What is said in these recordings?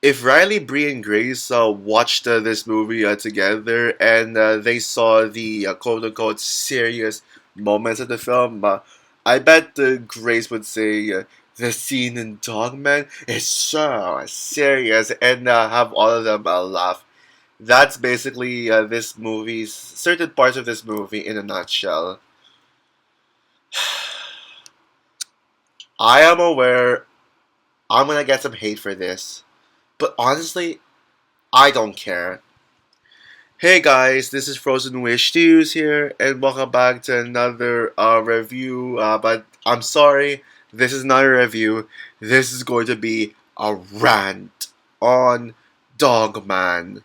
if Riley, Bree, and Grace watched this movie together and they saw the quote unquote serious moments of the film, I bet Grace would say the scene in Dogman is so serious and have all of them laugh. That's basically this movie's certain parts of this movie in a nutshell. I am aware I'm gonna get some hate for this, but honestly, I don't care. Hey guys, this is Frozen Wish Stews here, and welcome back to another review. But I'm sorry, this is not a review. This is going to be a rant on Dogman.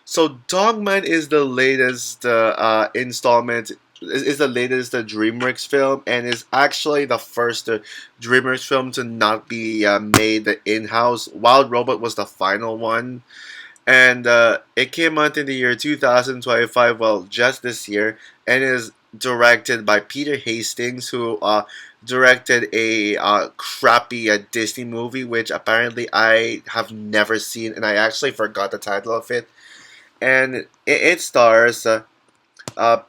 So Dogman is the latest installment. Is the latest DreamWorks film, and is actually the first DreamWorks film to not be made in-house. Wild Robot was the final one, and it came out in the year 2025, well, just this year, and is directed by Peter Hastings, who directed a crappy Disney movie, which apparently I have never seen, and I actually forgot the title of it. And it stars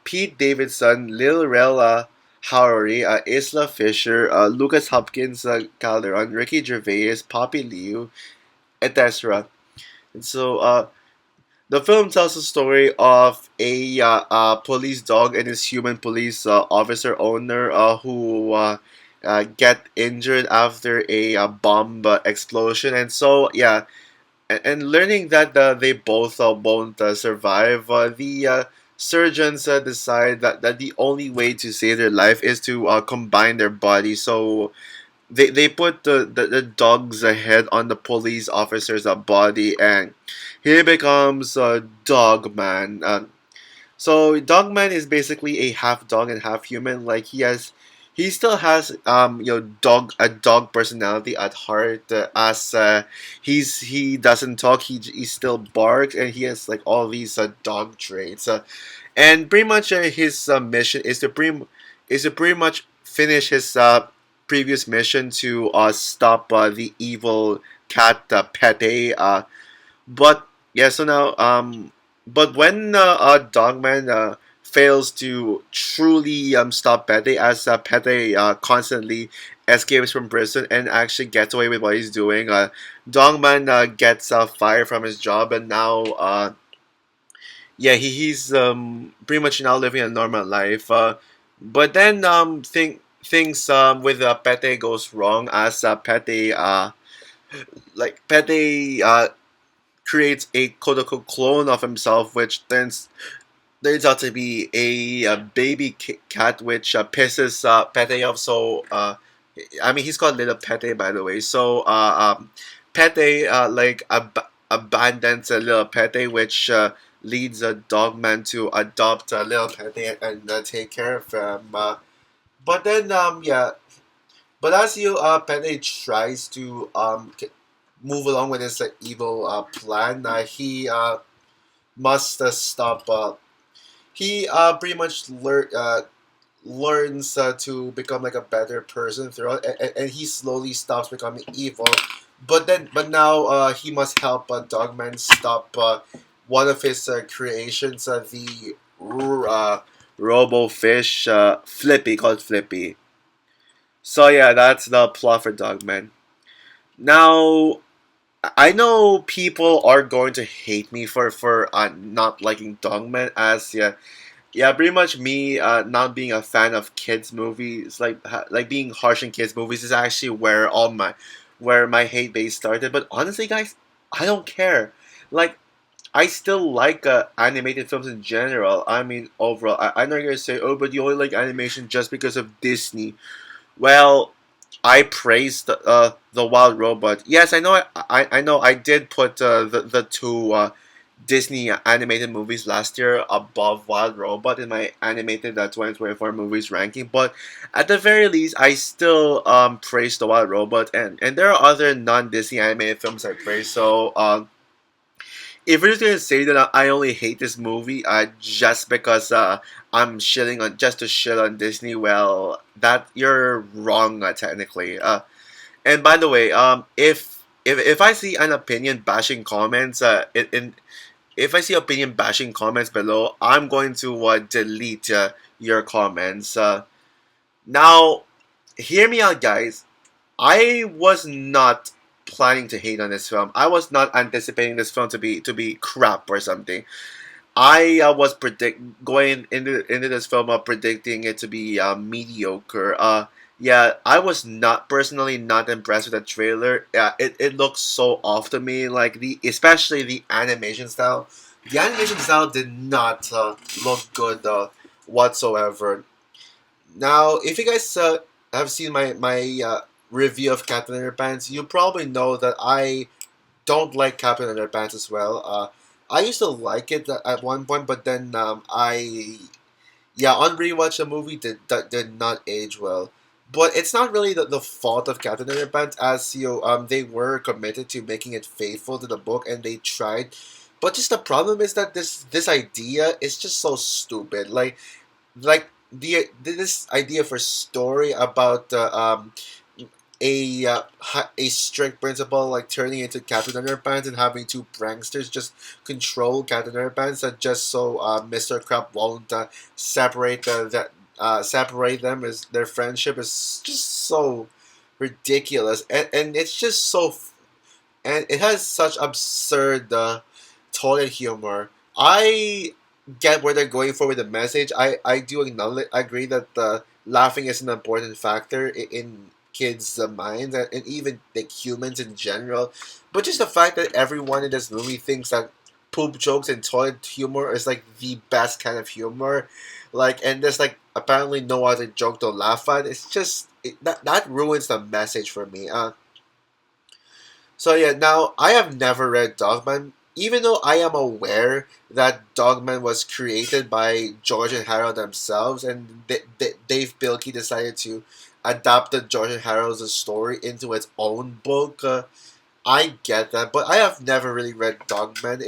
Pete Davidson, Lil Rel Howery, Isla Fisher, Lucas Hopkins, Calderon, Ricky Gervais, Poppy Liu, etc. And so, the film tells the story of a police dog and his human police officer owner who get injured after a bomb explosion. And so, yeah, and learning that they both won't survive, the surgeons decide that the only way to save their life is to combine their bodies. So they put the dog's head on the police officer's body, and he becomes Dogman. So Dogman is basically a half dog and half human. Like he still has a dog personality at heart. As he doesn't talk, he still barks, and he has like all these dog traits. And pretty much his mission is to pretty much finish his previous mission to stop the evil cat Pete. But yeah, so now but when Dogman fails to truly stop Pete, as Pete constantly escapes from prison and actually gets away with what he's doing, Dogman gets fired from his job, and now yeah, he's pretty much now living a normal life. But then things with Pete goes wrong, as Pete Pete creates a quote unquote clone of himself, which turns out to be a baby cat, which pisses Pete off. So I mean, he's called Little Pete, by the way. So Pete abandons a Little Pete, which leads a Dogman to adopt a Little Pete and take care of him. But then yeah, but as you Pete tries to move along with his evil plan, he must stop. He pretty much learns to become like a better person throughout, and he slowly stops becoming evil. But now he must help Dogman stop one of his creations, the Robo Fish, Flippy, called Flippy. So yeah, that's the plot for Dogman. Now, I know people are going to hate me for not liking Dogman, as yeah, pretty much me not being a fan of kids movies, like being harsh in kids movies, is actually where my hate base started. But honestly, guys, I don't care. Like, I still like animated films in general. I mean, overall, I know you're gonna say, oh, but you only like animation just because of Disney. Well, I praised the Wild Robot. Yes, I know. I know. I did put the two Disney animated movies last year above Wild Robot in my animated 2024 movies ranking. But at the very least, I still praise the Wild Robot, and there are other non Disney animated films I praise. So if you're just gonna say that I only hate this movie just because I'm shitting on just to shit on Disney, well, that you're wrong technically. And by the way, if I see an opinion bashing comments, if I see opinion bashing comments below, I'm going to delete your comments. Now, hear me out, guys. I was not planning to hate on this film. I was not anticipating this film to be crap or something. I was predict going into this film predicting it to be mediocre. Yeah, I was not personally not impressed with the trailer. It looks so off to me. Like especially the animation style. The animation style did not look good whatsoever. Now, if you guys have seen my review of Captain Underpants, you probably know that I don't like Captain Underpants as well. I used to like it at one point, but then on rewatch the movie that did not age well. But it's not really the fault of Captain Underpants, as they were committed to making it faithful to the book and they tried. But just the problem is that this idea is just so stupid. Like this idea for story about a strict principal like turning into Captain Underpants and having two pranksters just control Captain Underpants and just so Mr. Crab won't separate them as their friendship is just so ridiculous and it's just so and it has such absurd toilet humor. I get where they're going for with the message. I do acknowledge, agree that laughing is an important factor in kids' minds and even like humans in general. But just the fact that everyone in this movie thinks that poop jokes and toilet humor is like the best kind of humor, like and there's like apparently no other joke to laugh at. It's just that ruins the message for me. So yeah, now I have never read Dogman, even though I am aware that Dogman was created by George and Harold themselves, and Dave Bilkey decided to adapt the George and Harold's story into its own book. I get that, but I have never really read Dogman.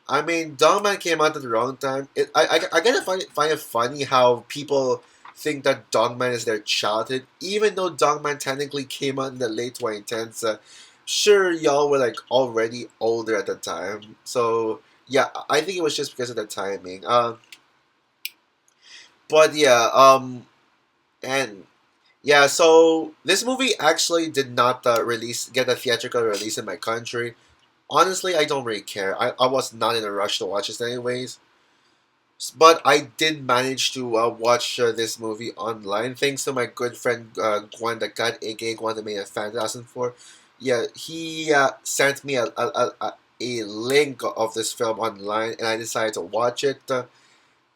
I mean, Dogman came out at the wrong time. I kind of find it funny how people think that Dogman is their childhood, even though Dogman technically came out in the late 2010s. Sure, y'all were like already older at the time, so yeah, I think it was just because of the timing. But yeah, and yeah, so this movie actually did not get a theatrical release in my country. Honestly, I don't really care. I was not in a rush to watch this anyways. But I did manage to watch this movie online thanks to my good friend Gwen the Cat, aka Gwen the Mania Fan 2004. Yeah, he sent me a link of this film online and I decided to watch it.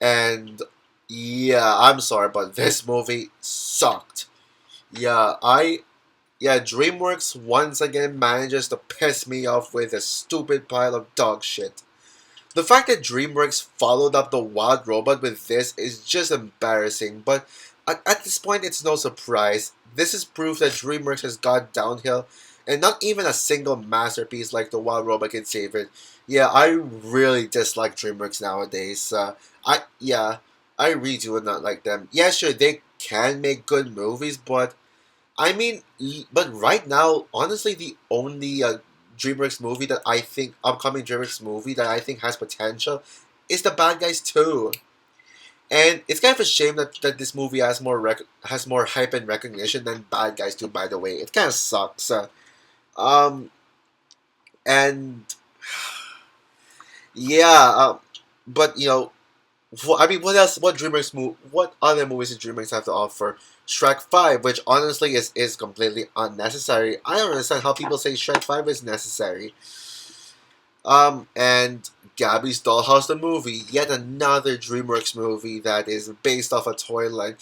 And yeah, I'm sorry, but this movie sucked. Yeah, DreamWorks once again manages to piss me off with a stupid pile of dog shit. The fact that DreamWorks followed up the Wild Robot with this is just embarrassing, but at this point it's no surprise. This is proof that DreamWorks has gone downhill, and not even a single masterpiece like the Wild Robot can save it. Yeah, I really dislike DreamWorks nowadays. I really do not like them. Yeah, sure, they can make good movies, but I mean, but right now, honestly, the only DreamWorks movie that I think upcoming DreamWorks movie that I think has potential is The Bad Guys 2. And it's kind of a shame that this movie has has more hype and recognition than Bad Guys 2. By the way, it kind of sucks. Um, and yeah, but you know, I mean, what else? What other movies did DreamWorks have to offer? Shrek 5, which honestly is completely unnecessary. I don't understand how people say Shrek 5 is necessary. And Gabby's Dollhouse the movie, yet another DreamWorks movie that is based off a toy line,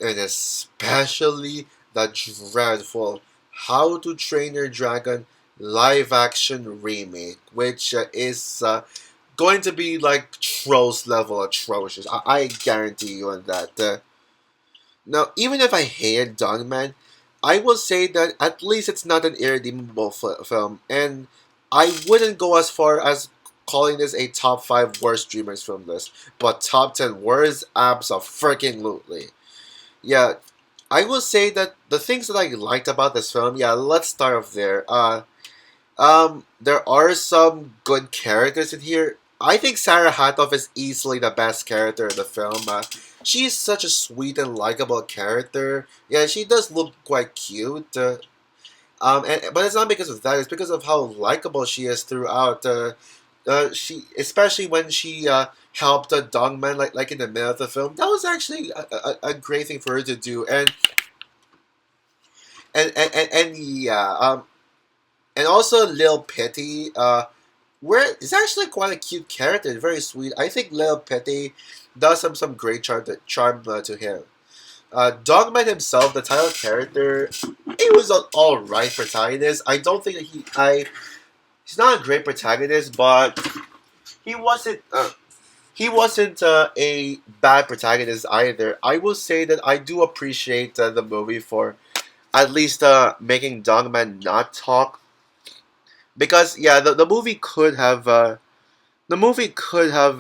and especially the dreadful How to Train Your Dragon live action remake, which is going to be like Trolls level atrocious. I guarantee you on that. Now, even if I hated Dogman, I will say that at least it's not an irredeemable film, and I wouldn't go as far as calling this a top 5 worst Dreamers film list, but top 10 worst, abso-freaking-lutely. Yeah, I will say that the things that I liked about this film, yeah, let's start off there. There are some good characters in here. I think Sarah Hatoff is easily the best character in the film. She's such a sweet and likable character. Yeah, she does look quite cute. But it's not because of that. It's because of how likable she is throughout. She, especially when she helped Dongman like in the middle of the film. That was actually a great thing for her to do. And yeah. And also Lil Petty. Where is actually quite a cute character, very sweet. I think Lil Petty does some great charm to him. Dogman himself, the title character, he was an alright protagonist. I don't think that he's not a great protagonist, but he wasn't a bad protagonist either. I will say that I do appreciate the movie for at least making Dogman not talk, because yeah, the movie could have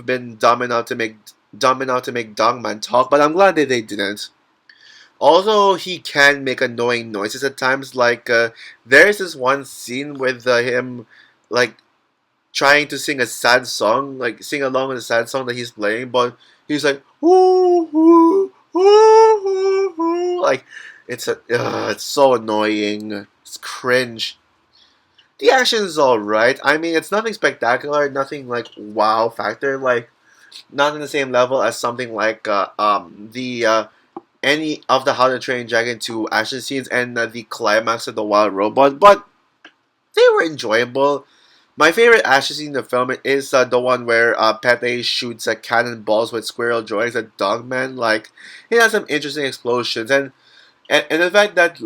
been dumb enough to make Dogman talk, but I'm glad that they didn't. Although he can make annoying noises at times, like there's this one scene with him like trying to sing a sad song, like sing along with a sad song that he's playing, but he's like woo woo woo woo woo, like it's so annoying. It's cringe. The action is alright. I mean, it's nothing spectacular, nothing like wow factor, like not in the same level as something like the any of the How to Train Dragon 2 action scenes and the climax of the wild robot, but they were enjoyable. My favorite action scene in the film is the one where Pete shoots cannonballs with squirrel drawings at Dogman. Like, it has some interesting explosions, and the fact that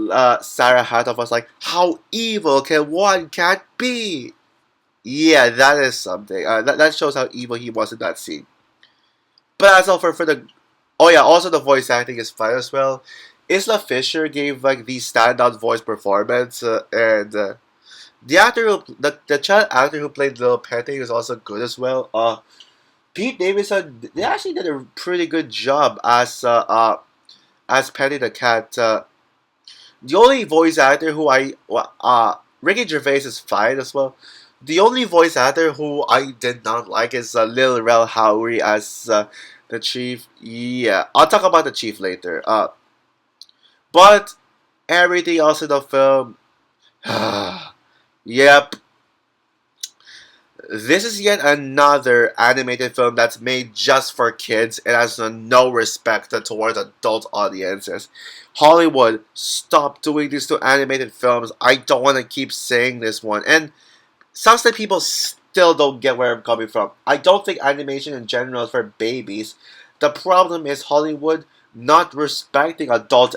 Sarah Hatoff was like, "How evil can one cat be?" Yeah, that is something. That shows how evil he was in that scene. But as for the, oh yeah, also the voice acting is fine as well. Isla Fisher gave like the standout voice performance, and the child actor who played Little Petty is also good as well. Pete Davidson, they actually did a pretty good job as Petty the cat. The only voice actor who Ricky Gervais is fine as well. The only voice actor who I did not like is Lil Rel Howery as the chief. Yeah, I'll talk about the chief later. But everything else in the film, yep. This is yet another animated film that's made just for kids and has no respect towards adult audiences. Hollywood, stop doing this to animated films. I don't want to keep saying this one. And sounds like people still don't get where I'm coming from. I don't think animation in general is for babies. The problem is Hollywood not respecting adult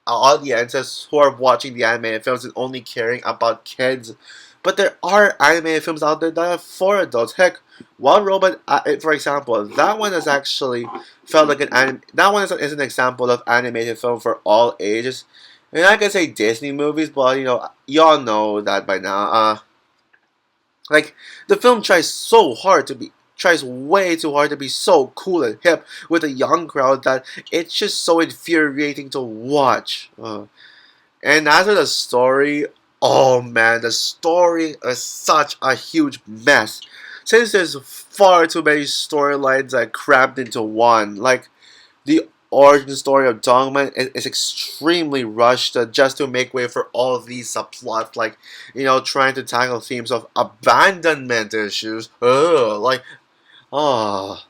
audiences who are watching the animated films and only caring about kids. But there are animated films out there that are for adults. Heck, Wild Robot, for example, that one has actually felt like that one is an example of animated film for all ages. And I can say Disney movies, but y'all know that by now. Like the film tries way too hard to be so cool and hip with a young crowd that it's just so infuriating to watch. And as for the story, oh man, the story is such a huge mess. Since there's far too many storylines that crammed into one, like the origin story of Dongman is extremely rushed just to make way for all of these subplots, like trying to tackle themes of abandonment issues. Ugh, like oh,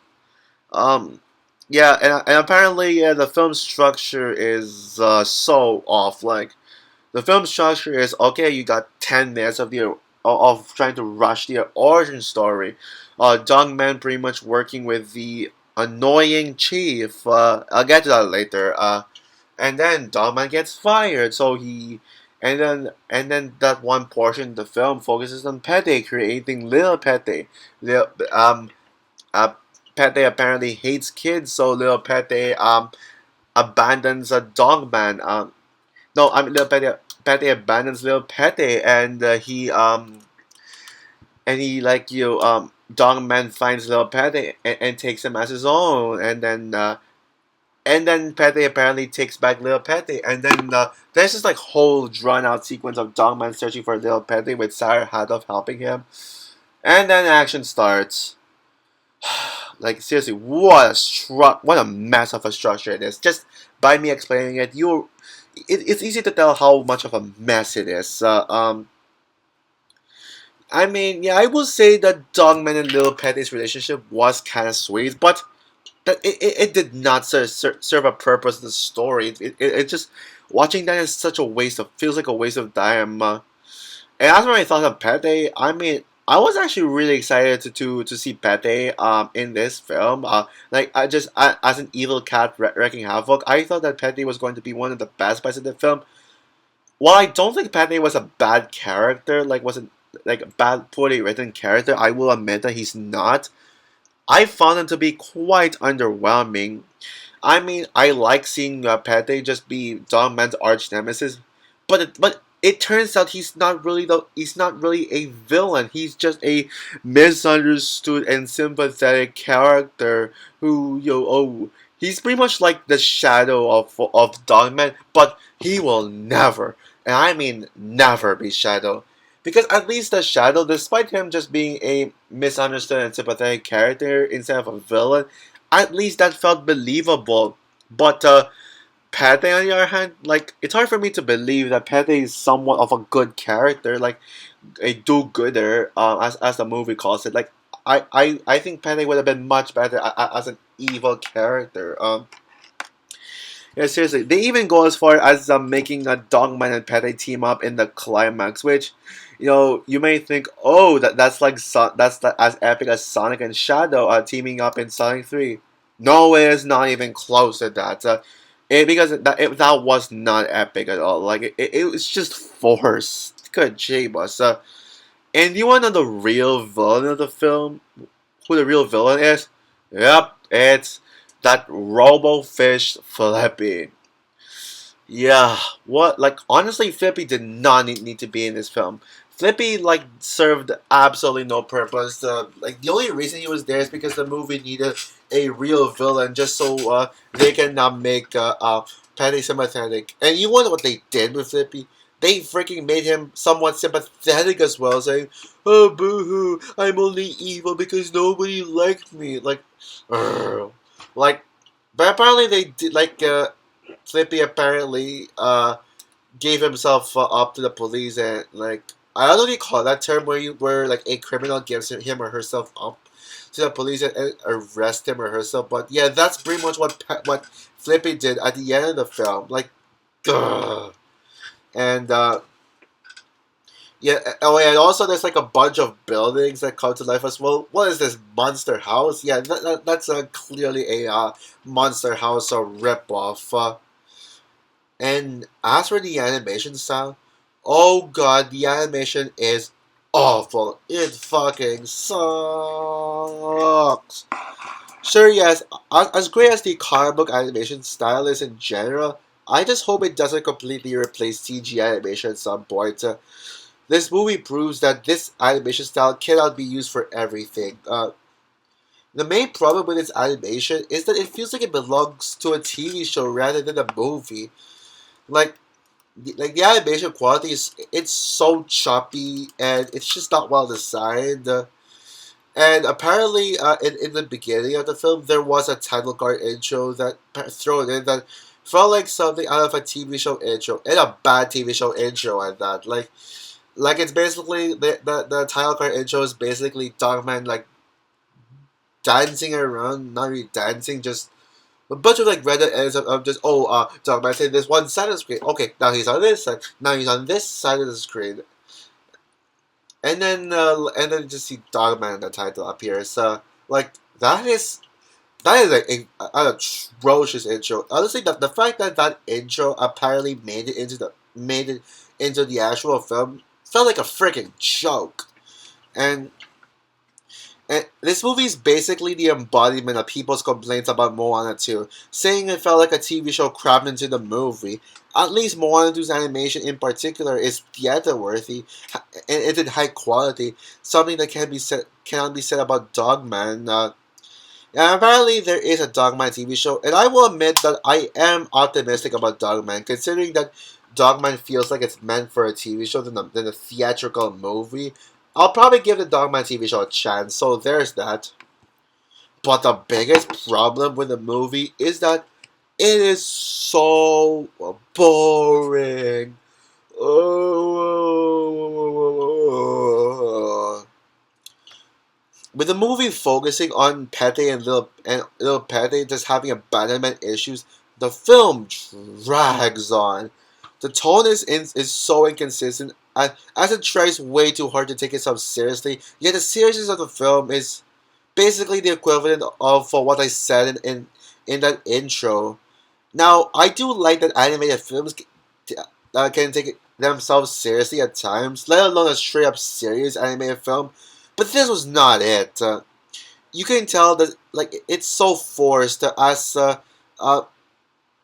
um, yeah, and apparently the film structure is so off. Like the film structure is okay. You got 10 minutes of trying to rush the origin story. Dongman pretty much working with the annoying chief. I'll get to that later. And then Dongman gets fired. And then that one portion of the film focuses on Pete creating Little Pete. Little, Pete apparently hates kids, so Little Pete abandons a Dongman. No, I mean Little Pete abandons Little Pete, and he like Dongman finds Little Pete and takes him as his own, and then And then Pete apparently takes back little Pete, and then there's this like whole drawn out sequence of Dogman searching for little Pete with Sarah Haddoff helping him, and then action starts. Like seriously, what a mess of a structure it is. Just by me explaining it, it's easy to tell how much of a mess it is. I mean, yeah, I will say that Dogman and Little Petty's relationship was kind of sweet, but that it did not serve a purpose in the story. It just watching that is such a waste of feels like a waste of time. And as for my thoughts on Pete, I mean, I was actually really excited to see Pete in this film. Like as an evil cat wreaking havoc, I thought that Pete was going to be one of the best parts of the film. While I don't think Pete was a bad character, like wasn't like a bad poorly written character, I will admit that he's not. I found him to be quite underwhelming. I mean, I like seeing Pete just be Don Man's arch nemesis, but it turns out he's not really a villain. He's just a misunderstood and sympathetic character who he's pretty much like the shadow of Don Man, but he will never, and I mean never, be Shadow. Because at least the Shadow, despite him just being a misunderstood and sympathetic character instead of a villain, at least that felt believable. But Pate, on the other hand, like it's hard for me to believe that Pate is somewhat of a good character, like a do-gooder, as the movie calls it. Like I think Pate would have been much better as an evil character. Yeah, seriously, they even go as far as making a Dogman and Pete team up in the climax, which, you may think, oh, that's as epic as Sonic and Shadow teaming up in Sonic 3. No, it is not even close to that. Because that was not epic at all. Like it was just forced. Good Jabus. And you want to know the real villain of the film? Who the real villain is? Yep, it's that Robo-Fish Flippy. Yeah, what? Like, honestly, Flippy did not need to be in this film. Flippy, like, served absolutely no purpose. Like, the only reason he was there is because the movie needed a real villain just so they can make Penny sympathetic. And you wonder what they did with Flippy? They freaking made him somewhat sympathetic as well, saying, "Oh, boo-hoo, I'm only evil because nobody liked me." Like, like, but apparently they did, like, Flippy apparently gave himself up to the police, and like I don't know if you call that term where like a criminal gives him or herself up to the police and arrest him or herself. But yeah, that's pretty much what Flippy did at the end of the film. Like, ugh. And yeah. Oh, yeah, and also there's like a bunch of buildings that come to life as well. What is this Monster House? Yeah, that's clearly a Monster House ripoff. And as for the animation style, oh god, the animation is awful. It fucking sucks. Sure, yes, as great as the comic book animation style is in general, I just hope it doesn't completely replace CG animation at some point. This movie proves that this animation style cannot be used for everything. The main problem with its animation is that it feels like it belongs to a TV show rather than a movie. Like, the animation quality it's so choppy and it's just not well designed. And apparently, in the beginning of the film, there was a title card intro that thrown in that felt like something out of a TV show intro, and a bad TV show intro at that. Like it's basically the title card intro is basically Dogman like dancing around, not really dancing, just a bunch of like random edits of just Dogman saying this one side of the screen. Okay, now he's on this side. Now he's on this side of the screen. And then just see Dogman in the title appears. Like that is like an atrocious intro. Honestly, the fact that that intro apparently made it into the actual film felt like a freaking joke. And and this movie is basically the embodiment of people's complaints about Moana 2, saying it felt like a TV show crammed into the movie. At least Moana 2's animation in particular is theater-worthy, and it's in high quality, something that cannot be said about Dogman. And apparently there is a Dogman TV show, and I will admit that I am optimistic about Dogman, considering that Dogman feels like it's meant for a TV show than a theatrical movie. I'll probably give the Dogman TV show a chance, so there's that. But the biggest problem with the movie is that it is so boring. With the movie focusing on Pete and little Pete just having abandonment issues, the film drags on. The tone is so inconsistent as it tries way too hard to take itself seriously. Yet the seriousness of the film is basically the equivalent of for what I said in that intro. Now, I do like that animated films can take themselves seriously at times, let alone a straight up serious animated film. But this was not it. You can tell that like it's so forced as uh,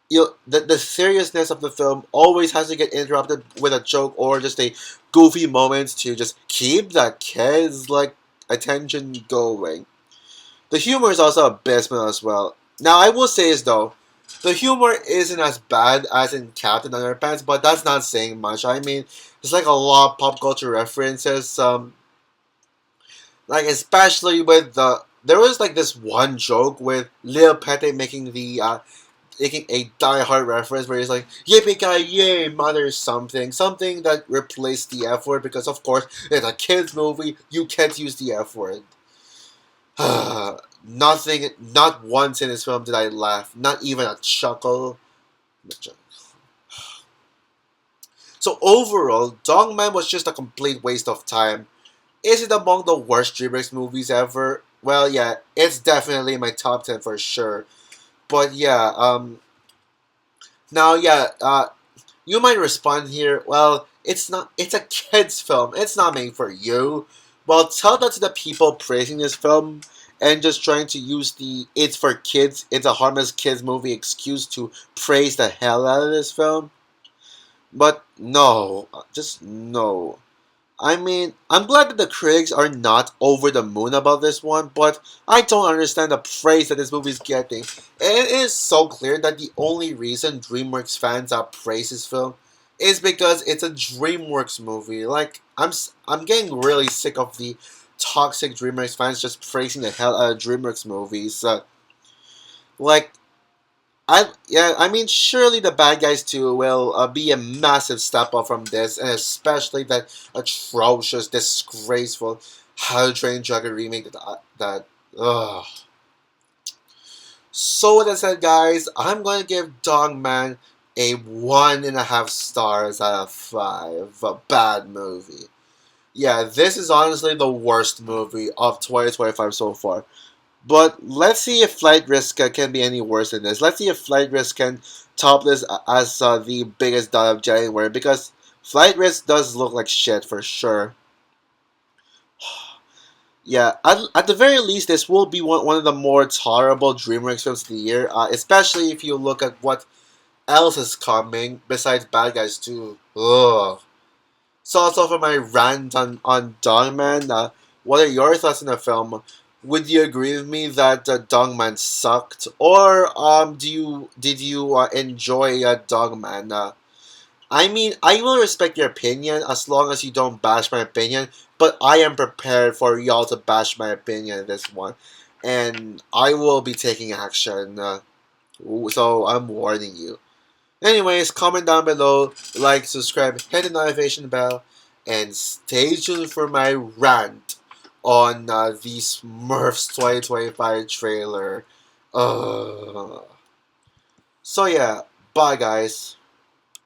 the seriousness of the film always has to get interrupted with a joke or just a goofy moment to just keep the kids like attention going. The humor is also abysmal as well. Now I will say is though, the humor isn't as bad as in Captain Underpants, but that's not saying much. I mean, there's like a lot of pop culture references. Like especially with there was like this one joke with Lil Pete making a Die Hard reference where he's like yippee ki yay mother something that replaced the F word because of course it's a kids movie, you can't use the F word. Nothing, not once in this film did I laugh, not even a chuckle. So overall, Dogman was just a complete waste of time. Is it among the worst DreamWorks movies ever? Well, yeah, it's definitely in my top 10 for sure. But yeah, now yeah, you might respond here, well, it's not, it's a kid's film, it's not made for you. Well, tell that to the people praising this film and just trying to use the it's for kids, it's a harmless kids movie excuse to praise the hell out of this film. But no, just no. I mean, I'm glad that the critics are not over the moon about this one, but I don't understand the praise that this movie is getting. It is so clear that the only reason DreamWorks fans praise this film is because it's a DreamWorks movie. Like, I'm getting really sick of the toxic DreamWorks fans just praising the hell out of DreamWorks movies. Like, I mean, surely the bad guys too will be a massive step up from this, and especially that atrocious, disgraceful How to Train Your Dragon remake that. Ugh. So with that said, guys, I'm going to give Dogman a 1.5 stars out of 5. A bad movie. Yeah, this is honestly the worst movie of 2025 so far. But let's see if Flight Risk can be any worse than this. Let's see if Flight Risk can top this as the biggest dot of January, because Flight Risk does look like shit for sure. Yeah, at the very least, this will be one of the more tolerable DreamWorks films of the year, especially if you look at what else is coming besides Bad Guys 2. Ugh. So also for my rant on Dogman, what are your thoughts on the film? Would you agree with me that Dogman sucked, or did you enjoy Dogman? I mean, I will respect your opinion as long as you don't bash my opinion, but I am prepared for y'all to bash my opinion in this one, and I will be taking action. So I'm warning you. Anyways, comment down below, like, subscribe, hit the notification bell, and stay tuned for my rant on the Smurfs 2025 trailer. So yeah, bye guys.